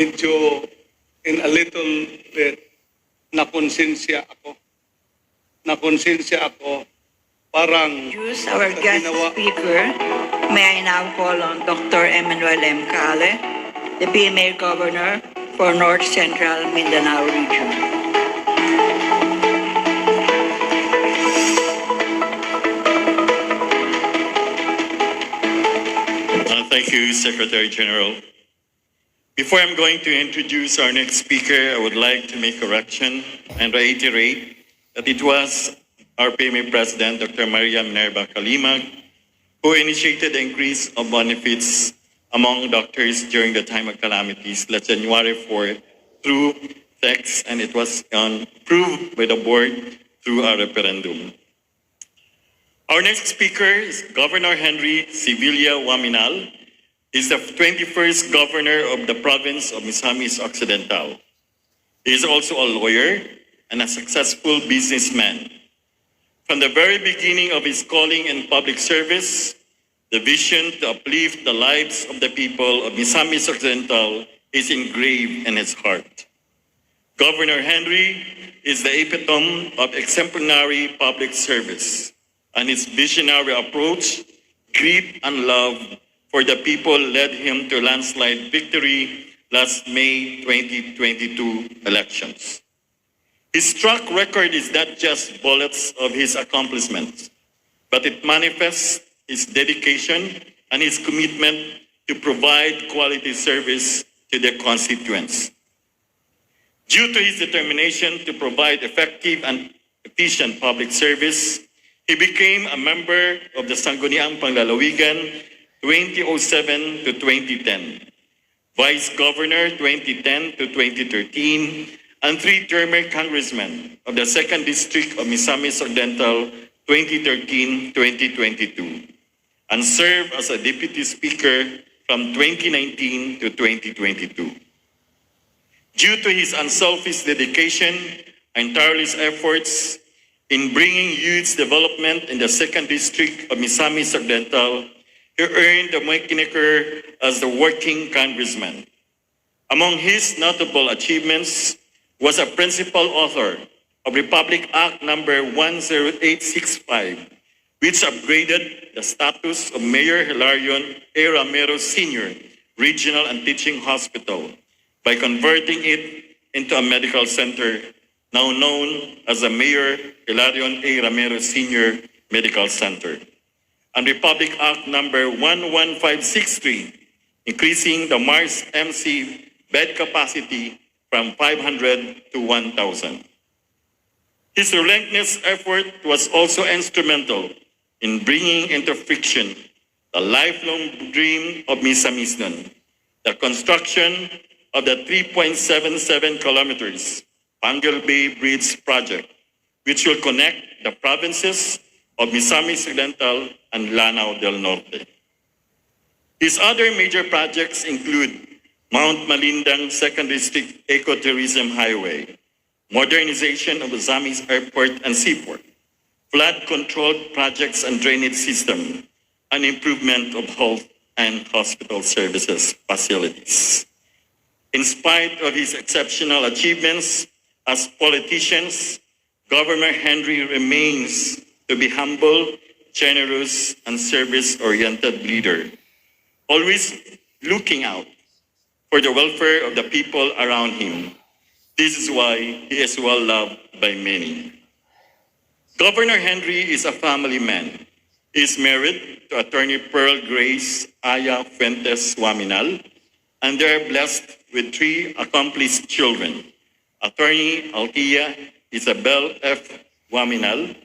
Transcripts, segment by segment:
medyo in a little bit nakonsensya ako. Nakonsensya ako parang Use our sa guest ginawa. speaker. May I now call on Dr. Emmanuel M. Cale, the PMA Governor for North Central Mindanao Region. Thank you, Secretary General. Before I'm going to introduce our next speaker, I would like to make a correction and reiterate that it was our PMA President, Dr. Maria Minerva Kalimag, who initiated the increase of benefits among doctors during the time of calamities last January 4 through text, and it was approved by the board through a referendum. Our next speaker is Governor Henry Sibilia Oaminal. He's the 21st governor of the province of Misamis Occidental. He is also a lawyer and a successful businessman. From the very beginning of his calling in public service, the vision to uplift the lives of the people of Misamis Occidental is engraved in his heart. Governor Henry is the epitome of exemplary public service, and his visionary approach, grit and love for the people led him to landslide victory last May 2022 elections. His track record is not just bullets of his accomplishments, but it manifests his dedication and his commitment to provide quality service to their constituents. Due to his determination to provide effective and efficient public service, he became a member of the Sangguniang Panglalawigan 2007 to 2010, Vice Governor 2010 to 2013, and three-termer congressman of the 2nd District of Misamis Occidental 2013-2022, and served as a Deputy Speaker from 2019 to 2022. Due to his unselfish dedication and tireless efforts in bringing youth development in the 2nd District of Misamis Occidental, he earned the moniker as the Working Congressman. Among his notable achievements was a principal author of Republic Act number 10865, which upgraded the status of Mayor Hilarion A. Ramiro Sr. Regional and Teaching Hospital by converting it into a medical center now known as the Mayor Hilarion A. Ramiro Sr. Medical Center, and Republic Act number 11563, increasing the Mars MC bed capacity from 500 to 1,000. His relentless effort was also instrumental in bringing into friction the lifelong dream of Misamisnon, the construction of the 3.77 kilometers Pangal Bay Bridge project, which will connect the provinces of Misamis Occidental and Lanao del Norte. His other major projects include Mount Malindang 2nd District Ecotourism Highway, modernization of Misamis Airport and Seaport, flood-controlled projects and drainage system, and improvement of health and hospital services facilities. In spite of his exceptional achievements as politicians, Governor Henry remains to be humble, generous, and service-oriented leader, always looking out for the welfare of the people around him. This is why he is well loved by many. Governor Henry is a family man. He is married to Attorney Pearl Grace Aya Fuentes Oaminal, and they are blessed with 3 accomplished children: Attorney Althea Isabel F. Oaminal,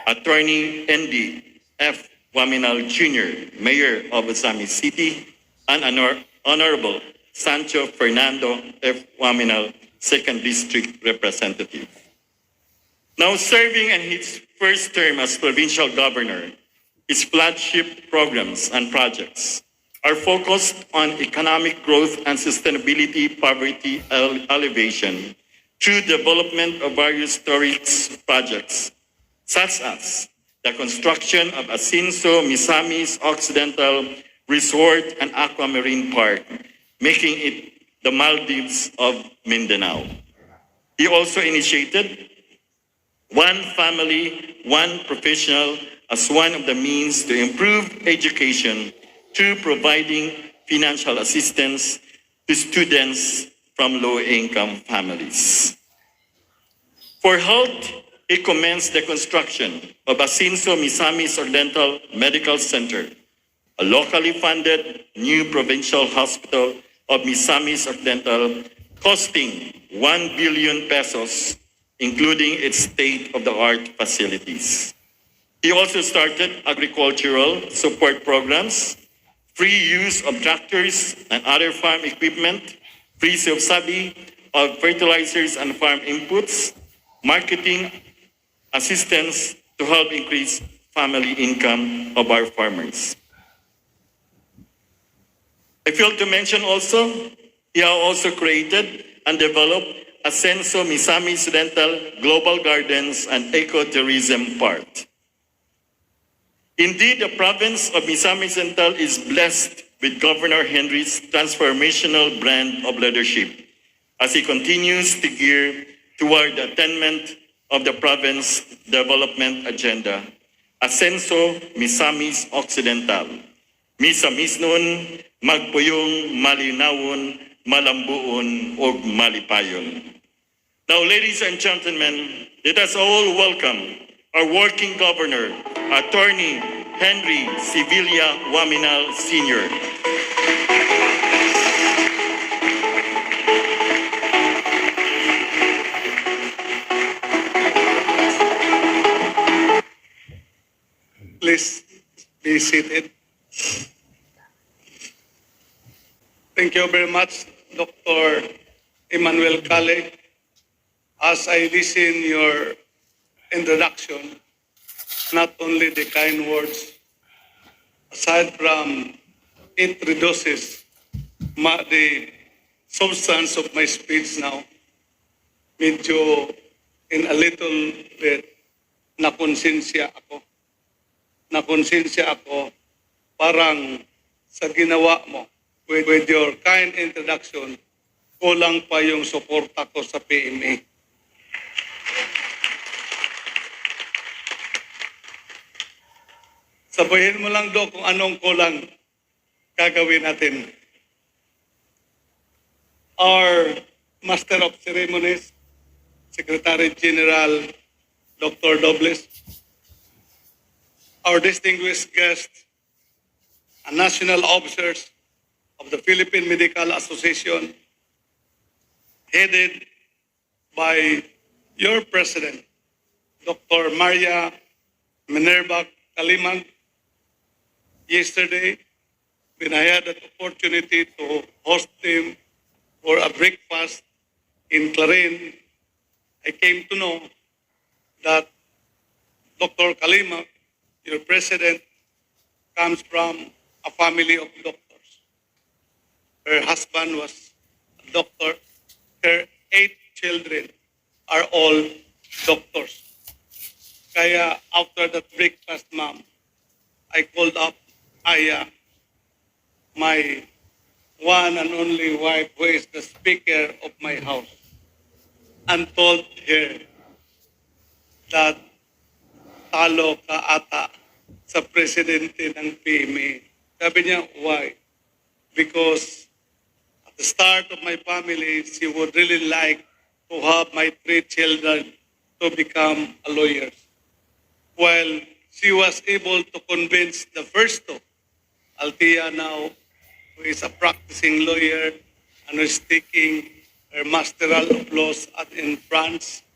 Attorney Andy F. Oaminal Jr., Mayor of Misamis City, and Honorable Sancho Fernando F. Oaminal, 2nd District Representative. Now serving in his first term as provincial governor, his flagship programs and projects are focused on economic growth and sustainability poverty alleviation through development of various tourist projects, such as the construction of Asinso Misamis Occidental Resort and Aquamarine Park, making it the Maldives of Mindanao. He also initiated One Family, One Professional as one of the means to improve education through providing financial assistance to students from low-income families. For health, he commenced the construction of Asinso Misamis Occ Medical Center, a locally funded new provincial hospital of Misamis Occ costing 1 billion pesos, including its state-of-the-art facilities. He also started agricultural support programs, free use of tractors and other farm equipment, free subsidy of fertilizers and farm inputs, marketing assistance to help increase family income of our farmers. I failed to mention also, he has also created and developed Asenso Misamis Occ Global Gardens and Ecotourism Park. Indeed, the province of Misamis Occ is blessed with Governor Henry's transformational brand of leadership as he continues to gear toward the attainment of the province development agenda. Asenso Misamis Occidental. Misamis nun, magpuyong, malinawon, malambuon, o malipayon. Now, ladies and gentlemen, let us all welcome our working governor, Attorney Henry Sibilia Oaminal Sr. Please be seated. Thank you very much, Dr. Emmanuel Cale. As I listen your introduction, not only the kind words, aside from it reduces the substance of my speech now, medyo in a little bit nakonsensya ako. Nakonsensya ako parang sa ginawa mo with your kind introduction, kulang pa yung suporta ko sa PMA. Sabihin mo lang do kung anong kulang gagawin natin. Our Master of Ceremonies, Secretary General Dr. Dobles, our distinguished guests and national officers of the Philippine Medical Association, headed by your president, Dr. Maria Minerva Kalimang. Yesterday, when I had an opportunity to host him for a breakfast in Clarin, I came to know that Dr. Kalima, your president, comes from a family of doctors. Her husband was a doctor. Her 8 children are all doctors. Kaya after that breakfast, ma'am, I called up Aya, my one and only wife, who is the speaker of my house, and told her that talo ka ata sa presidente ng PMA. Sabi niya, why? Because at the start of my family, she would really like to have my 3 children to become a lawyer. While she was able to convince the first 2, Althea now, who is a practicing lawyer and who is taking her masteral of laws in France.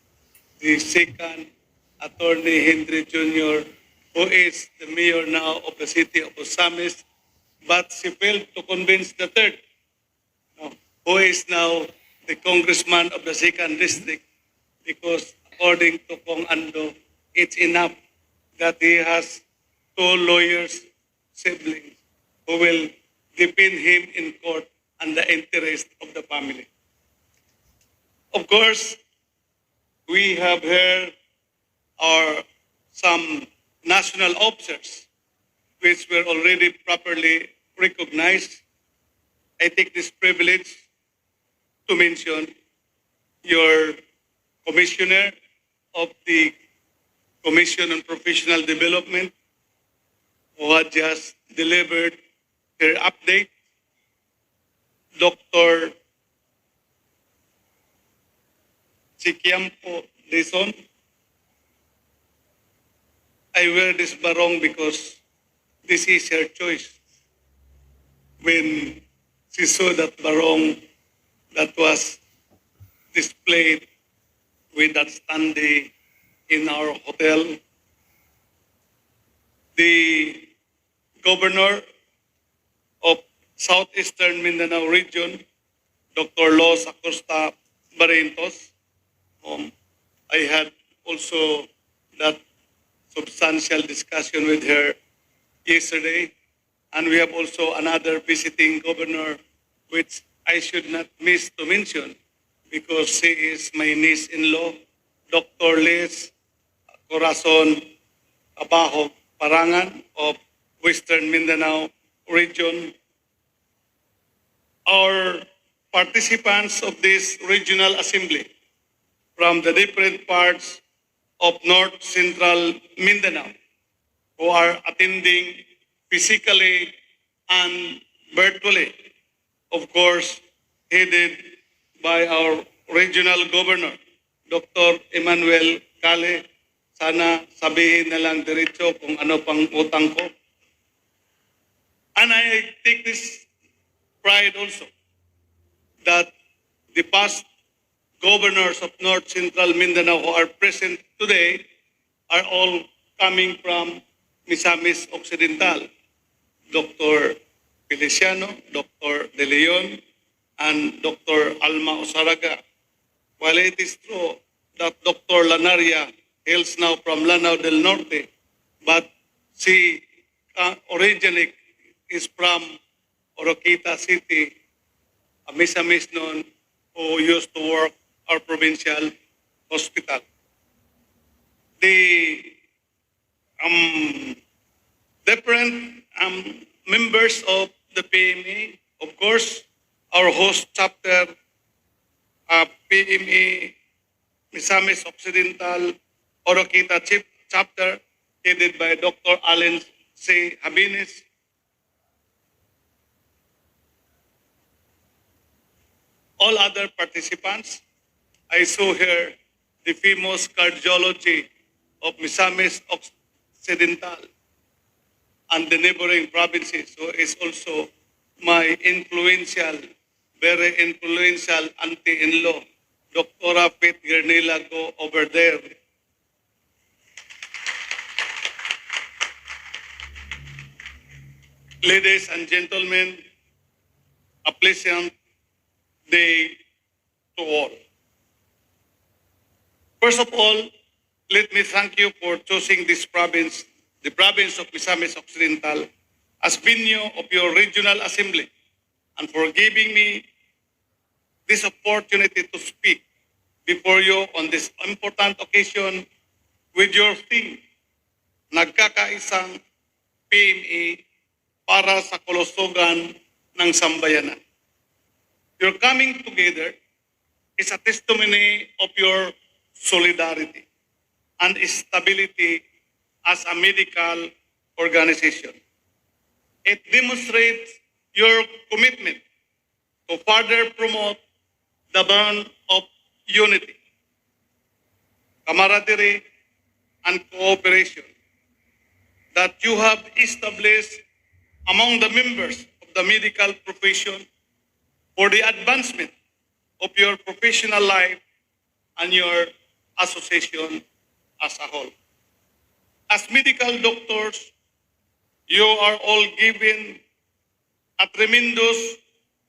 The second, Attorney Henry Jr., who is the mayor now of the city of Misamis, but she failed to convince the third, who is now the congressman of the 2nd district, because according to Kong Ando, it's enough that he has 2 lawyers, siblings, who will defend him in court and the interest of the family. Of course, we have heard some national officers which were already properly recognized. I take this privilege to mention your Commissioner of the Commission on Professional Development, who had just delivered her update, Dr. Chiquiampo Dizon. I wear this barong because this is her choice. When she saw that barong that was displayed with that standee in our hotel, the Governor of Southeastern Mindanao Region, Dr. Los Acosta Barrientos, I had also that substantial discussion with her yesterday. And we have also another visiting governor, which I should not miss to mention because she is my niece-in-law, Dr. Liz Corazon Abajo Parangan of Western Mindanao Region. Our participants of this regional assembly from the different parts of North Central Mindanao who are attending physically and virtually, of course, headed by our regional governor, Dr. Emmanuel Cale. Sana sabihin na lang diretso kung ano pang utang ko. And I take this pride also that the past governors of North Central Mindanao who are present today are all coming from Misamis Occidental. Dr. Feliciano, Dr. De Leon, and Dr. Alma Osaraga. While it is true that Dr. Lanaria hails now from Lanao del Norte, but she originally is from Oroquita City, a Misamis noon who used to work our provincial hospital. The different members of the PME, of course, our host chapter, PME Misamis Occidental, Oroquita chapter, headed by Dr. Allen C. Habines. All other participants, I saw here the famous cardiology of Misamis Occidental and the neighboring provinces, who is also my very influential auntie-in-law, Dr. Pete Gernila, go over there. Ladies and gentlemen, a pleasant day to all. First of all, let me thank you for choosing this province, the province of Misamis Occidental, as venue of your regional assembly, and for giving me this opportunity to speak before you on this important occasion with your theme, Nagkakaisang PME para sa kalusugan ng sambayanan. Your coming together is a testimony of your solidarity and stability as a medical organization. It demonstrates your commitment to further promote the bond of unity, camaraderie, and cooperation that you have established among the members of the medical profession for the advancement of your professional life and your association as a whole. As medical doctors, you are all given a tremendous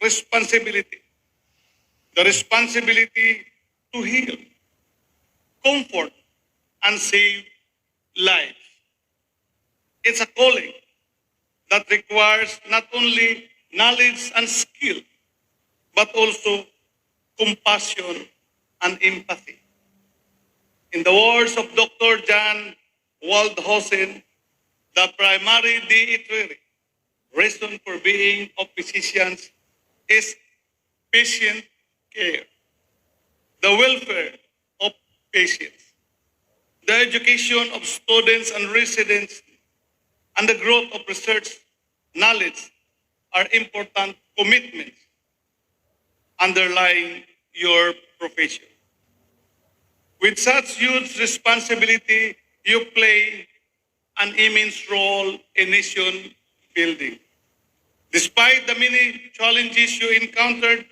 responsibility. The responsibility to heal, comfort, and save lives. It's a calling that requires not only knowledge and skill, but also compassion and empathy. In the words of Dr. Jan Waldhausen, the primary dietary reason for being of physicians is patient care, the welfare of patients, the education of students and residents, and the growth of research knowledge are important commitments underlying your profession. With such huge responsibility, you play an immense role in nation building. Despite the many challenges you encountered,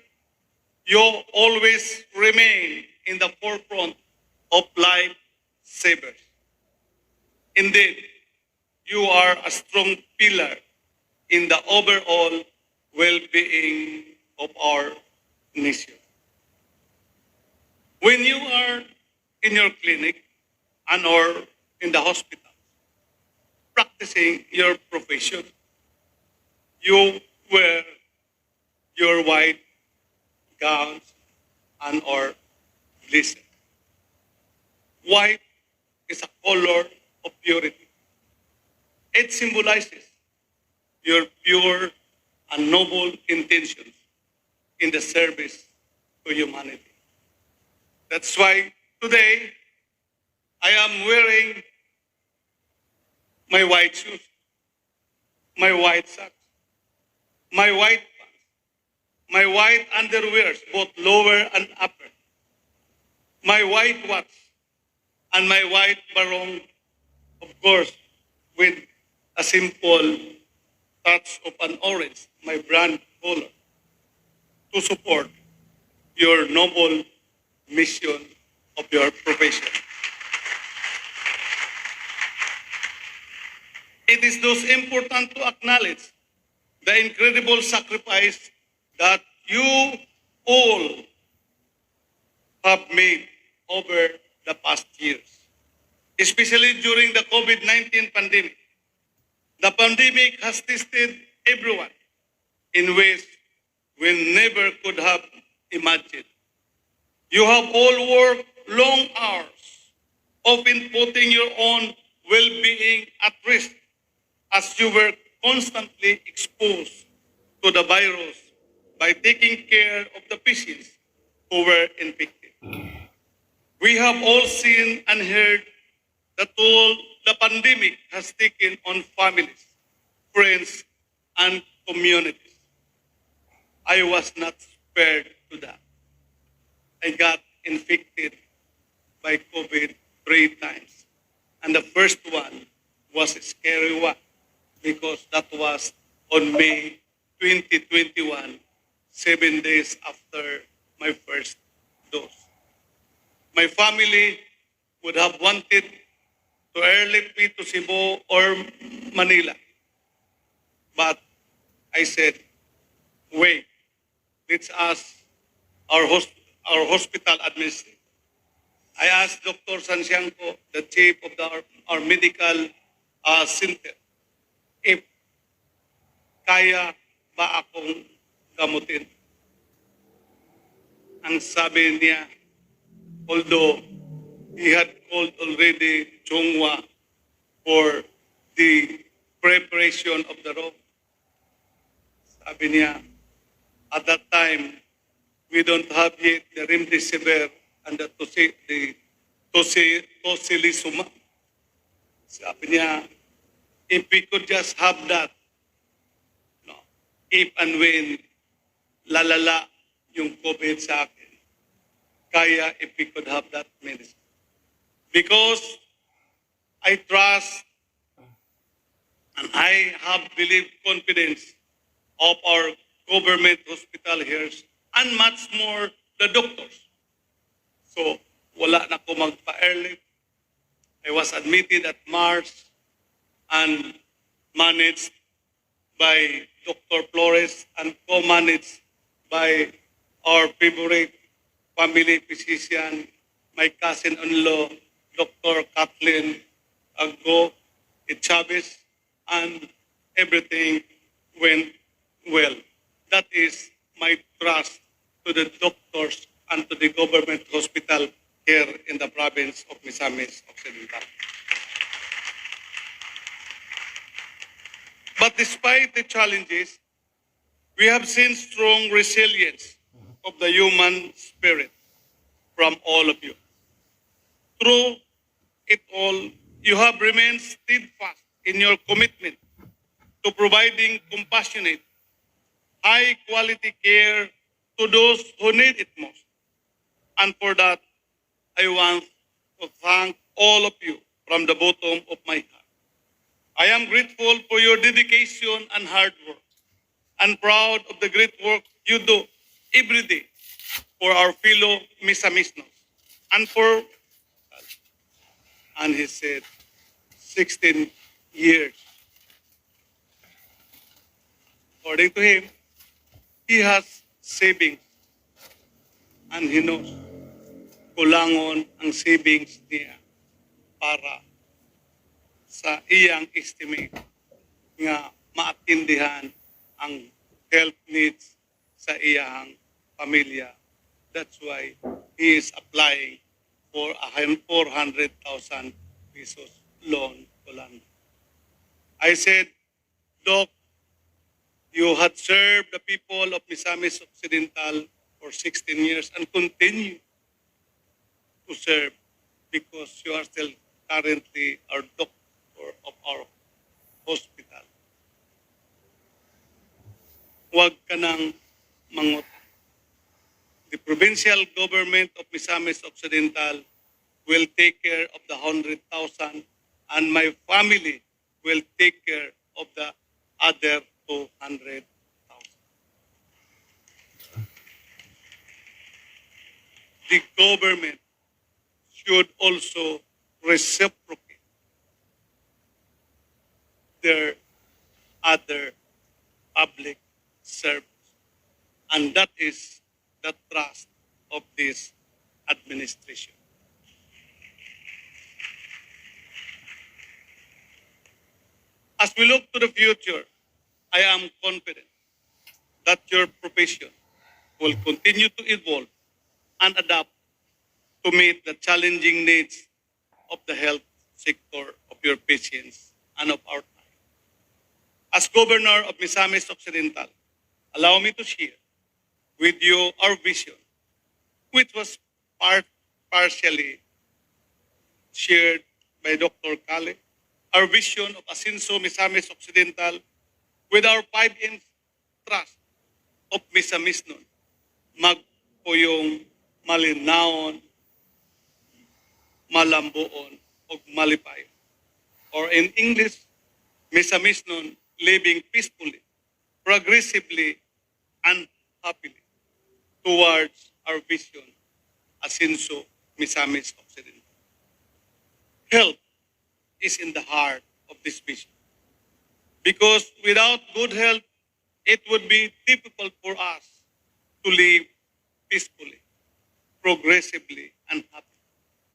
you always remain in the forefront of life savers. Indeed, you are a strong pillar in the overall well-being of our nation. When you are in your clinic and or in the hospital, practicing your profession, you wear your white gowns and or blazer. White is a color of purity. It symbolizes your pure and noble intentions in the service to humanity. That's why today I am wearing my white shoes, my white socks, my white pants, my white underwears, both lower and upper, my white watch, and my white barong, of course, with a simple touch of an orange, my brand color, to support your noble mission of your profession. It is thus important to acknowledge the incredible sacrifice that you all have made over the past years, especially during the COVID-19 pandemic. The pandemic has tested everyone in ways we never could have imagined. You have all worked long hours, often putting your own well-being at risk as you were constantly exposed to the virus by taking care of the patients who were infected. We have all seen and heard the toll the pandemic has taken on families, friends, and communities. I was not spared to that. I got infected by COVID 3 times. And the first one was a scary one because that was on May 2021, 7 days after my first dose. My family would have wanted to airlift me to Cebu or Manila. But I said, wait, let's ask our hospital administrator. I asked Dr. Sansiangco, the chief of our medical center, if kaya ba akong gamutin. Ang sabi niya, although he had called already Chongwa for the preparation of the room, sabi niya, at that time, we don't have yet the remdesivir and the tocilizumab. Sabi niya, if we could just have that, no, if and when lalala yung COVID sa akin, kaya if we could have that medicine. Because I trust and I have believed confidence of our government hospital here and much more the doctors. So, wala na ko magpa-airlift. I was admitted at Mars and managed by Dr. Flores and co-managed by our favorite family physician, my cousin-in-law, Dr. Kathleen Aggo Chavez, and everything went well. That is my trust to the doctors and to the government hospital here in the province of Misamis Occidental. But despite the challenges, we have seen strong resilience of the human spirit from all of you. Through it all, you have remained steadfast in your commitment to providing compassionate, high-quality care to those who need it most. And for that, I want to thank all of you from the bottom of my heart. I am grateful for your dedication and hard work, and proud of the great work you do every day for our fellow Misamisnos. And he said, 16 years. According to him, he has savings, and he knows kulangon ang savings niya para sa iyang estimate nga maatindihan ang health needs sa iyang pamilya. That's why he is applying for a 400,000 pesos loan to land. I said, Doc, you had served the people of Misamis Occidental for 16 years and continue to serve because you are still currently our doctor of our hospital. Huwag ka nang mangot. The provincial government of Misamis Occidental will take care of the 100,000 and my family will take care of the other 200,000. The government should also reciprocate their other public service. And that is the trust of this administration. As we look to the future, I am confident that your profession will continue to evolve and adapt to meet the challenging needs of the health sector of your patients and of our time. As Governor of Misamis Occidental, allow me to share with you our vision, which was partially shared by Dr. Kale, our vision of Asinso Misamis Occidental with our 5M trust of Misamisnon, magpuyong malinawon, malambuon, o malipayon. Or in English, Misamisnon, living peacefully, progressively, and happily towards our vision, Asinso Misamis Occidental. Health is in the heart of this vision. Because without good health, it would be difficult for us to live peacefully, progressively, and happily.